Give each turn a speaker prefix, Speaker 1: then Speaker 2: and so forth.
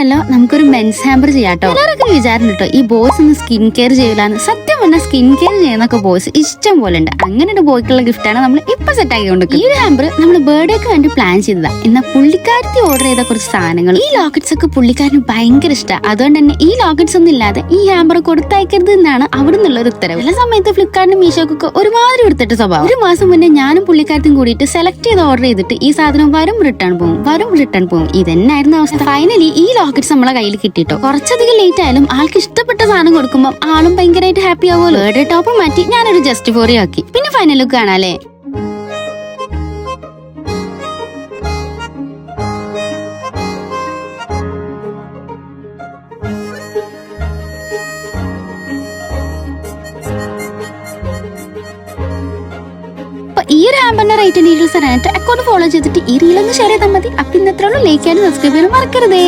Speaker 1: ഉണ്ടല്ലോ നമുക്കൊരു men's hamper ചെയ്യാട്ടോ. എല്ലാവർക്കും വിചാരം കേട്ടോ ഈ ബോയ്സ് ഒന്ന് സ്കിൻ കെയർ ചെയ്യില്ലാന്ന്. സത്യം പറഞ്ഞാൽ സ്കിൻ കെയർ ചെയ്യുന്നൊക്കെ ബോയ്സ് ഇഷ്ടം പോലെ ഉണ്ട്. അങ്ങനെ ഒരു ബോയ്ക്കുള്ള ഗിഫ്റ്റാണ് നമ്മൾ ഇപ്പൊ സെറ്റ് ആക്കിക്കൊണ്ടിരിക്കുന്നത്. ഈ ഒരു ഹാമ്പർ നമ്മൾ ബർത്ത്ഡേക്ക് വേണ്ടി പ്ലാൻ ചെയ്തതാ. എന്നാൽ പുള്ളിക്കാരത്തി ഓർഡർ ചെയ്ത കുറച്ച് സാധനങ്ങൾ, ഈ ലോക്കറ്റ്സ് ഒക്കെ പുള്ളിക്കാരന് ഭയങ്കര ഇഷ്ടമാണ്. അതുകൊണ്ട് തന്നെ ഈ ലോക്കറ്റ്സ് ഒന്നും ഇല്ലാതെ ഈ ഹാമ്പർ കൊടുത്തയക്കരുത് എന്നാണ് അവിടെ നിന്നുള്ള ഒരു ഉത്തരവ്. ചില സമയത്ത് ഫ്ലിപ്കാർട്ടിനും മീഷോക്കൊക്കെ ഒരുമാതിരി എടുത്തിട്ട് സ്വഭാവം. ഒരു മാസം മുന്നേ ഞാനും പുള്ളിക്കാരത്തും കൂടിയിട്ട് സെലക്ട് ചെയ്ത് ഓർഡർ ചെയ്തിട്ട് ഈ സാധനം വരും റിട്ടേൺ പോകും. ഇതെന്നായിരുന്നു അവസ്ഥ. ഫൈനലി ഈ ലോക്കറ്റ്സ് നമ്മളെ കയ്യിൽ കിട്ടിട്ടോ. കുറച്ചധികം ലേറ്റ് ആയാലും ആൾക്ക് ഇഷ്ടപ്പെട്ട സാധനം കൊടുക്കുമ്പോൾ ആളും ഭയങ്കരമായിട്ട് ഹാപ്പി ആവുമല്ലോ. ബർത്ത്ഡേ ടോപ്പ് മാറ്റി ഞാനൊരു ജസ്റ്റ് ഫോറി ആക്കി. പിന്നെ ഫൈനൽ ലുക്ക് കാണാല്ലേ. ഈ ഒരു ഹാമ്പറിന്റെ റേറ്റ് ഡീറ്റെയിൽസ് അറിയാനായിട്ട് അക്കൗണ്ട് ഫോളോ ചെയ്തിട്ട് ഈ റീലൊന്ന് ഷെയർ ചെയ്താൽ മതി. അപ്പൊ ഇന്നത്രയുള്ള ലൈക്ക് ആൻഡ് സബ്സ്ക്രൈബ് ചെയ്യാൻ മറക്കരുതേ.